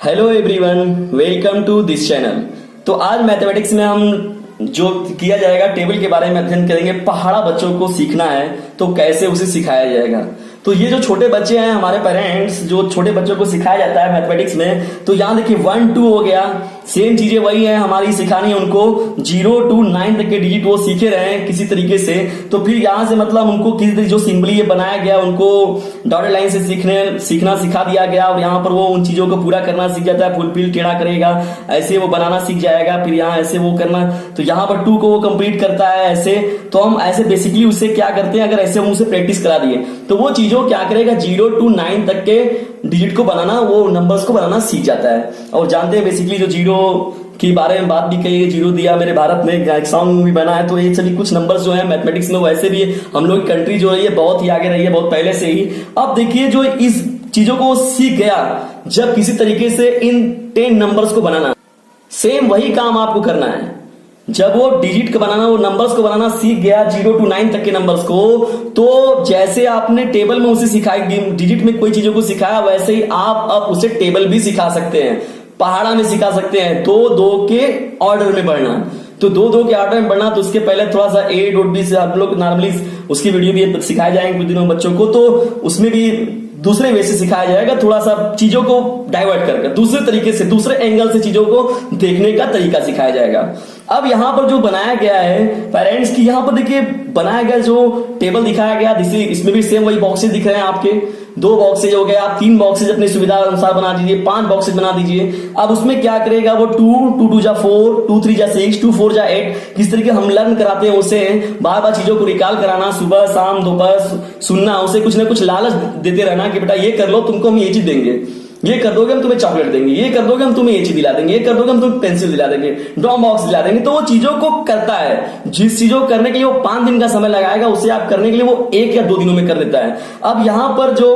Hello everyone, welcome to this channel. तो आज mathematics में हम जो किया जाएगा टेबल के बारे में अध्ययन करेंगे। पहाड़ा बच्चों को सीखना है तो कैसे उसे सिखाया जाएगा। तो ये जो छोटे बच्चे हैं, हमारे पेरेंट्स जो छोटे बच्चों को सिखाया जाता है मैथमेटिक्स में, तो यहाँ देखिए 1 2 हो गया। सेम चीजें वही है, हमारी सिखानी है उनको 0 to 9 तक के डिजिट वो सीखे रहे हैं किसी तरीके से। तो फिर यहाँ से मतलब उनको किसी तरीके जो सिंबली ये बनाया गया उनको डॉटेड लाइन से सीखना सिखा दिया गया, और यहाँ पर वो उन चीजों को पूरा करना सीख जाता है। फुलफिल टेढ़ा करेगा, ऐसे वो बनाना सीख जाएगा। फिर यहाँ ऐसे वो करना, तो यहाँ पर 2 को वो कंप्लीट करता है ऐसे। तो हम ऐसे बेसिकली उससे क्या करते हैं, अगर ऐसे हम उसे प्रैक्टिस करा दिए तो वो चीजों क्या करेगा 0 to 9 तक के डिजिट को बनाना, वो नंबर्स को बनाना सीख जाता है। और जानते हैं बेसिकली जो 0 की बारे में बात भी कही है, 0 दिया मेरे भारत में एक सॉन्ग भी बना है। तो ये सभी कुछ नंबर्स जो है मैथमेटिक्स में वैसे भी हम लोग की कंट्री जो है बहुत ही आगे रही है, बहुत पहले से ही। अब देखिए जो इस चीजों को सीख गया, जब किसी तरीके से इन 10 नंबर्स को बनाना, सेम वही काम आपको करना है। जब वो डिजिट को बनाना, वो नंबर्स को बनाना सीख गया 0 to 9 तक के नंबर्स को, तो जैसे आपने टेबल में उसे सिखाई, डिजिट में कोई चीजों को सिखाया, वैसे ही आप अब उसे टेबल भी सिखा सकते हैं, पहाड़ा में सिखा सकते हैं। 2-2 के ऑर्डर में बढ़ना, तो 2-2 के ऑर्डर में बढ़ना। तो उसके पहले थोड़ा सा A डॉट B से आप लोग नॉर्मली उसकी वीडियो भी सिखाए जाएंगे कुछ दिनों बच्चों को, तो उसमें भी दूसरे वे से सिखाया जाएगा, थोड़ा सा चीजों को डाइवर्ट करके दूसरे तरीके से, दूसरे एंगल से चीजों को देखने का तरीका सिखाया जाएगा। अब यहाँ पर जो बनाया गया है पेरेंट्स की, यहाँ पर देखिए बनाया गया जो टेबल दिखाया गया, इसमें भी सेम वही बॉक्सेस दिख रहे हैं आपके। 2 बॉक्सेज हो गए, आप 3 बॉक्सेज अपनी सुविधा अनुसार बना दीजिए, 5 बॉक्सेज बना दीजिए। अब उसमें क्या करेगा वो 2 2 जा 4, 2 3 जा 6, 2 4 जा 8, किस तरीके हम लर्न कराते हैं उसे, बार बार चीजों को रिकॉल कराना, सुबह शाम दोपहर सुनना, उसे कुछ ना कुछ लालच देते रहना कि बेटा ये कर लो, तुमको हम ये चीज देंगे, ये कर दोगे हम तुम्हें चॉकलेट देंगे, ये कर दोगे हम तुम्हें ये चीज दिला देंगे, ये कर दोगे हम तुम्हें पेंसिल दिला देंगे, ड्रॉ बॉक्स दिला देंगे। तो वो चीजों को करता है, जिस चीजों को करने के लिए वो 5 दिन का समय लगाएगा, उसे आप करने के लिए वो 1 या 2 दिनों में कर देता है। अब यहां पर जो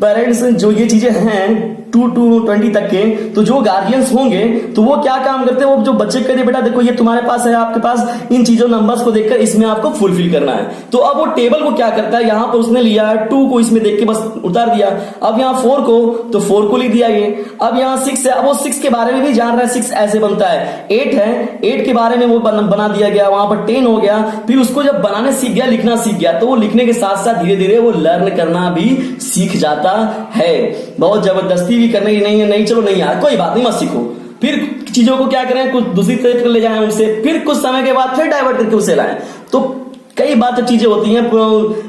पेरेंट्स जो ये चीजें हैं 2 to 20 तक के, तो जो गार्जियंस होंगे तो वो क्या काम करते हैं, वो जो बच्चे कहते बेटा देखो ये तुम्हारे पास है, आपके पास इन चीजों नंबर्स को देखकर इसमें आपको फुलफिल करना है। तो अब वो टेबल को क्या करता है, यहां पर उसने लिया 2 को इसमें देख के बस उतार दिया। अब यहाँ 4 को, तो 4 को लिख दिया ये। अब यहाँ 6 है, अब वो 6 के बारे में भी जान रहा है, 6 ऐसे बनता है। 8 है, 8 के बारे में वो बना दिया गया, वहां पर 10 हो गया। फिर उसको जब बनाने सीख गया, लिखना सीख गया, तो वो लिखने के साथ साथ धीरे धीरे वो लर्न करना भी सीख जाता है। बहुत जबरदस्ती भी करने की नहीं है, नहीं चलो नहीं यार कोई बात नहीं मत सीखो, फिर चीजों को क्या करें कुछ दूसरी तरीके ले जाएं उनसे, फिर कुछ समय के बाद फिर डाइवर्ट करके उसे लाएं। तो कई बात जो चीजें होती हैं,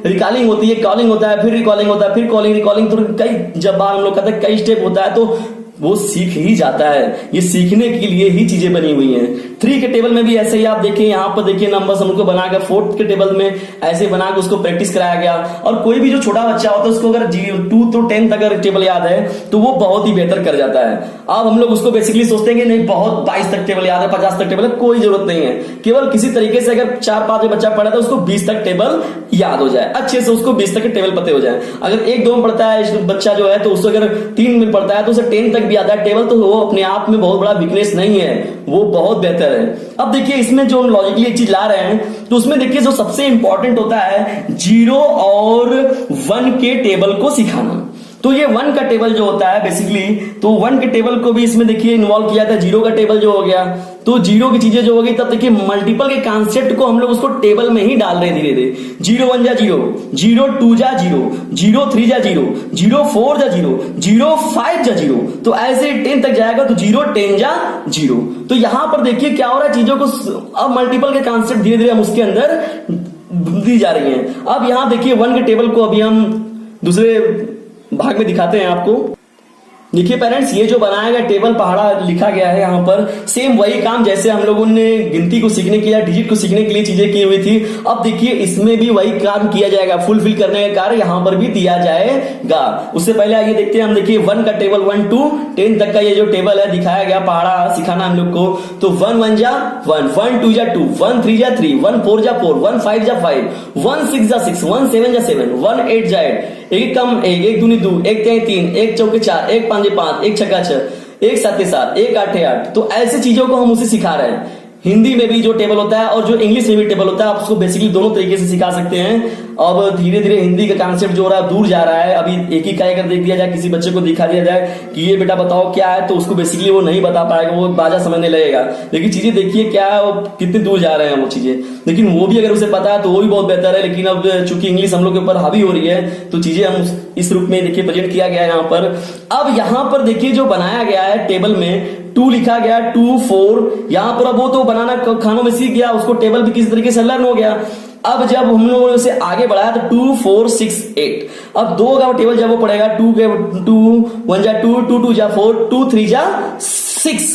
रिकॉलिंग होती है, कॉलिंग होता है, फिर रिकॉलिंग होता है, फिर कॉलिंग रिकॉलिंग, तो कई जब बार हम लोग कहते हैं कई स्टेप होता है, तो वो सीख ही जाता है। ये सीखने के लिए ही चीजें बनी हुई हैं। 3 के टेबल में भी ऐसे ही आप देखिए, यहाँ पर देखिए नंबर्स हमको बनाकर 4 के टेबल में ऐसे बनाकर उसको प्रैक्टिस कराया गया। और कोई भी जो छोटा बच्चा होता है उसको अगर 2 to 10 तक अगर टेबल याद है तो वो बहुत ही बेहतर कर जाता है। अब हम लोग उसको बेसिकली सोचते हैं कि नहीं बहुत 22 तक टेबल याद है, 50 तक टेबल है, कोई जरूरत नहीं है। केवल किसी तरीके से अगर 4-5 बच्चा पढ़ा तो उसको 20 तक टेबल याद हो जाए, अच्छे से उसको 20 तक के टेबल पते हो जाए। अगर 1-2 में पढ़ता है बच्चा जो है, तो उसको अगर 3 में पढ़ता है तो उसे 10 तक भी आता है टेबल, तो वो अपने आप में बहुत बड़ा वीकनेस नहीं है, वो बहुत बेहतर है। अब देखिए इसमें जो हम लॉजिकली एक चीज ला रहे हैं, तो उसमें देखिए जो सबसे इंपॉर्टेंट होता है 0 और 1 के टेबल को सिखाना। तो ये 1 का टेबल जो होता है बेसिकली, तो 1 के टेबल को भी इसमें देखिए इन्वॉल्व किया था। 0 का टेबल जो हो गया, तो 0 की चीजें जो हो गई, तब देखिए मल्टीपल के कॉन्सेप्ट को हम लोग उसको टेबल में ही डाल रहे हैं धीरे धीरे। 0 1 जा 0, 0 2 जा 0, 0 3 जा 0, 0 4 जा 0, 0 5 जा 0, तो ऐसे 10 तक जाएगा तो 0 10 जा 0। तो यहां पर देखिए क्या हो रहा है, चीजों को अब मल्टीपल के कॉन्सेप्ट धीरे धीरे हम उसके अंदर दी जा रही है। अब यहां देखिए 1 के टेबल को अभी हम दूसरे भाग में दिखाते हैं आपको। देखिए पेरेंट्स, ये जो बनाया गया टेबल पहाड़ा लिखा गया है यहाँ पर, सेम वही काम जैसे हम लोगों ने गिनती को सीखने के लिए, डिजिट को सीखने के लिए चीजें की हुई थी। अब देखिए इसमें भी वही काम किया जाएगा, फुलफिल करने का कार्य यहाँ पर भी दिया जाएगा। उससे पहले आइए देखते हैं हम, देखिए 1 का टेबल 1 to 10 तक का ये जो टेबल है दिखाया गया, पहाड़ा सिखाना हम लोग को। तो 1 1 जा 1, 1 2 जा 2, 1 3 जा 3, 1 4 जा 4, 1 5 जा 5, 1 6 जा 6, 1 7 जा 7, 1 8 जा 8, 1 कम 1, 1 दूनी 2, 1 3 3, 1 चौके 4, 1 5 5, 1 छक्का 6, 1 7 7, 1 8 8। तो ऐसी चीजों को हम उसे सिखा रहे हैं। हिंदी में भी जो टेबल होता है और जो इंग्लिश में भी टेबल होता है, आप उसको बेसिकली दोनों तरीके से सिखा सकते हैं। अब धीरे धीरे हिंदी का कॉन्सेप्ट जो हो रहा है दूर जा रहा है। अभी एक ही काय अगर देख दिया जाए, किसी बच्चे को दिखा दिया जाए कि ये बेटा बताओ क्या है, तो उसको बेसिकली वो नहीं बता पाएगा, वो बाजा समझने लगेगा। लेकिन चीजें देखिए क्या है, वो कितने दूर जा रहे हैं वो चीजें। लेकिन वो भी अगर उसे पता है तो वो भी बहुत बेहतर है। लेकिन अब चूंकि इंग्लिश हम लोग के ऊपर हावी हो रही है, तो चीजें हम इस रूप में देखिए प्रेजेंट किया गया है यहाँ पर। अब यहाँ पर देखिए जो बनाया गया है टेबल में 2 लिखा गया, 2 4 यहाँ पर। अब वो तो बनाना खानों में सीख गया, उसको टेबल भी किसी तरीके से लर्न हो गया। अब जब हम लोगों ने उसे आगे बढ़ाया तो 2 4 6 8, अब 2 का टेबल जब वो पड़ेगा 2 के 2 1 जा 2 2 2 जा 4 2 3 जा 6,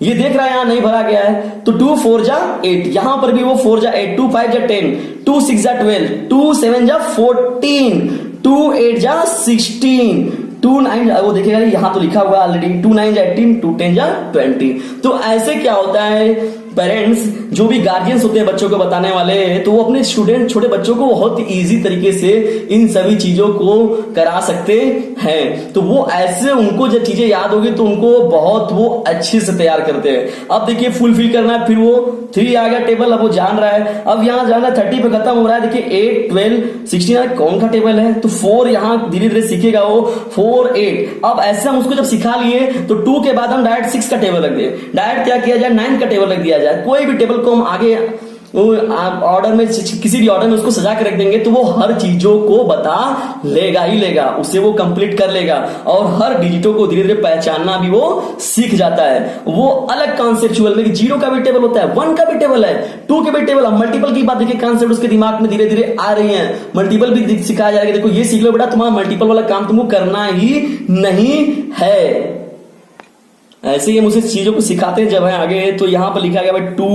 ये देख रहा है यहां नहीं भरा गया है, तो 2 4 जा 8, यहां पर भी वो 4 जा 8, 2 5 जा 10, 2 6 जा 12, 2 7 जा 14, 2 8 जा 16, 2 9 वो देखेगा यहां तो लिखा हुआ ऑलरेडी, 2 9 जा 18, 2 10 जा 20। तो ऐसे क्या होता है, पेरेंट्स जो भी गार्जियंस होते हैं बच्चों को बताने वाले, तो वो अपने स्टूडेंट छोटे बच्चों को बहुत इजी तरीके से इन सभी चीजों को करा सकते हैं। तो वो ऐसे उनको जब चीजें याद होगी तो उनको बहुत वो अच्छे से तैयार करते हैं। अब देखिए फुलफिल करना है, फिर वो 3 आ गया टेबल, अब वो जान रहा है। अब यहां जाना 30 पे खत्म हो रहा है। देखिए 8 12 16 कौन का टेबल है, तो 4 यहां धीरे धीरे सीखेगा वो, 4 8। अब ऐसे हम उसको जब सिखा लिए तो 2 के बाद हम डायरेक्ट 6 का टेबल रख दिए, डायरेक्ट क्या किया जाए 9 का टेबल रख दिया जाए। कोई भी टेबल को हम आगे ऑर्डर में किसी भी ऑर्डर में उसको सजा के रख देंगे तो वो हर चीजों को बता लेगा ही लेगा, उससे वो कंप्लीट कर लेगा और हर डिजिटों को धीरे धीरे पहचानना भी वो सीख जाता है। वो अलग कॉन्सेप्चुअल में 0 का भी टेबल होता है, 1 का भी टेबल है, 2 के भी टेबल है। मल्टीपल की बात देखिए, कॉन्सेप्ट उसके दिमाग में धीरे धीरे आ रही है, मल्टीपल भी सिखाया जाएगा। देखो ये सीख लो बेटा, तुम्हारा मल्टीपल वाला काम तुमको करना ही नहीं है। ऐसे ही हम उसे चीजों को सिखाते हैं जब है आगे। तो यहां पर लिखा गया भाई 2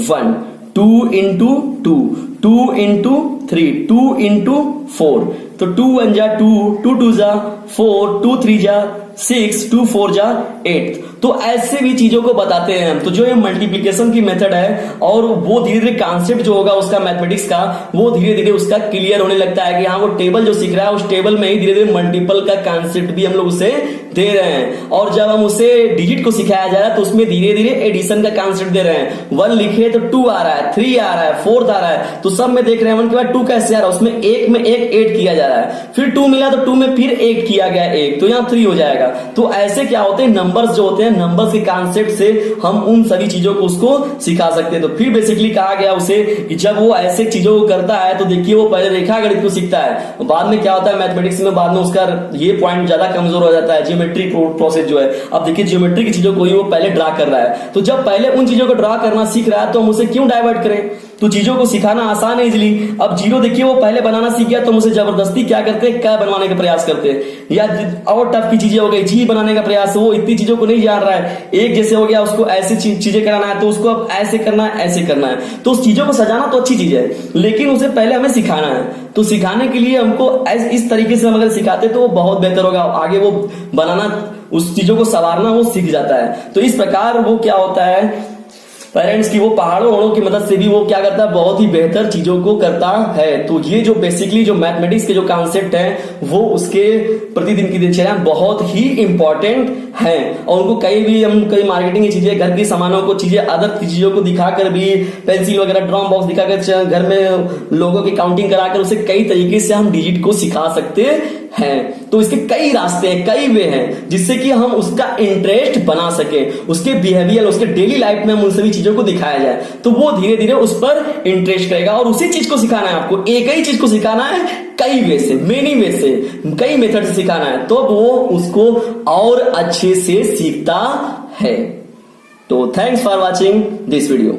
1, 2 into 2, 2 into 3, 2 into 4, तो 2 1 जा 2, 2 2 जा 4, 2 3 जा 6, 2 4 जा 8। तो ऐसे भी चीजों को बताते हैं हम। तो जो ये मल्टीप्लिकेशन की मेथड है और वो धीरे धीरे कॉन्सेप्ट जो होगा उसका मैथमेटिक्स का, वो धीरे धीरे उसका क्लियर होने लगता है कि हाँ वो टेबल जो सीख रहा है उस टेबल में ही धीरे धीरे मल्टीपल का कॉन्सेप्ट भी हम लोग उसे दे रहे हैं। और जब हम उसे डिजिट को सिखाया जा रहा है तो उसमें धीरे धीरे एडिशन का कॉन्सेप्ट दे रहे हैं। 1 लिखे तो 2 आ रहा है, 3 आ रहा है, 4 आ रहा है, तो सब में देख रहे हैं 1 के बाद 2 कैसे आ रहा है, उसमें 1 में 1 8 किया जा रहा है, फिर 2 मिला तो 2 में फिर 8 किया गया 1, तो यहाँ 3 हो जाएगा। तो ऐसे क्या होते हैं, नंबर्स जो होते हैं, नंबर्स के कॉन्सेप्ट से हम उन सभी चीजों को उसको सिखा सकते हैं। तो फिर बेसिकली कहा गया उसे कि जब वो ऐसे चीजों को करता है तो देखिए वो पहले रेखा गणित को सीखता है, बाद में क्या होता है मैथमेटिक्स में, बाद में उसका ये पॉइंट ज्यादा कमजोर हो जाता है, ज्योमेट्री प्रोसेस जो है। अब देखिए ज्योमेट्री की चीजों को ही वो पहले ड्रा कर रहा है, तो जब पहले उन चीजों को ड्रा करना सीख रहा है तो हम उसे क्यों डाइवर्ट करें। तो चीजों को सिखाना आसान है इजिली। अब 0 देखिए वो पहले बनाना सीख गया तो हम उसे जबरदस्ती क्या करते हैं, क्या बनवाने का प्रयास करते हैं, या और टफ की चीजें हो गई जी बनाने का प्रयास, वो इतनी चीजों को नहीं जान रहा है, एक जैसे हो गया उसको ऐसी चीजें कराना है तो उसको अब ऐसे करना है, ऐसे करना है। तो उस चीजों को सजाना तो अच्छी चीज है, लेकिन उसे पहले हमें सिखाना है। तो सिखाने के लिए हमको इस तरीके से हम अगर सिखाते तो वो बहुत बेहतर होगा, आगे वो बनाना, उस चीजों को संवारना वो सीख जाता है। तो इस प्रकार वो क्या होता है पेरेंट्स की, वो पहाड़ों की मदद से भी वो क्या करता है, बहुत ही बेहतर चीजों को करता है। तो ये जो बेसिकली जो मैथमेटिक्स के जो कॉन्सेप्ट है वो उसके प्रतिदिन की दिनचर्या बहुत ही इंपॉर्टेंट है। और उनको कई मार्केटिंग की चीजें, घर की सामानों को चीजें, अदर चीजों को दिखाकर भी, पेंसिल वगैरह ड्रॉइंग बॉक्स दिखाकर, घर में लोगों की काउंटिंग कराकर उसे कई तरीके से हम डिजिट को सिखा सकते हैं। तो इसके कई रास्ते हैं, कई वे हैं जिससे कि हम उसका इंटरेस्ट बना सके, उसके बिहेवियर, उसके डेली लाइफ में हम उन सभी चीजों को दिखाया जाए तो वो धीरे धीरे उस पर इंटरेस्ट करेगा। और उसी चीज को सिखाना है आपको, एक ही चीज को सिखाना है कई वे से, मेनी वे से, कई मेथड से सिखाना है, तो वो उसको और अच्छे से सीखता है। तो thanks for watching this video.